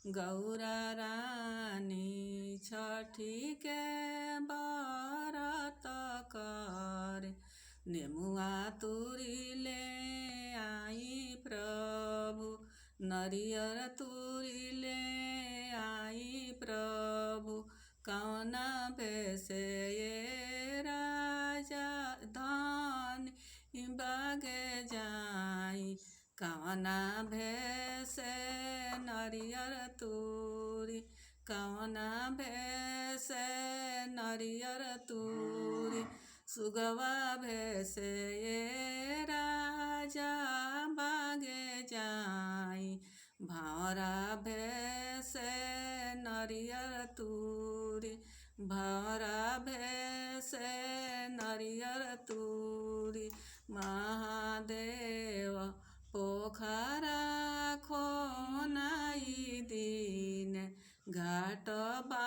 गौरा रानी छठी के बरत करे, नेमुआ तुरी ले आई प्रभु, नरियर तुरी ले आई प्रभु। कौना भेसे ये राजा धान बागे जाई, कौना भेसे नरियर तुरी, कौना भेसे नरियर तुरी। सुगवा भेसे ये राजा बागे जाई, भावरा भेसे नरियर तुरी, भावरा भेसे नरियर तुरी। महादेव पोखरा खोनाई दिन, घाट बा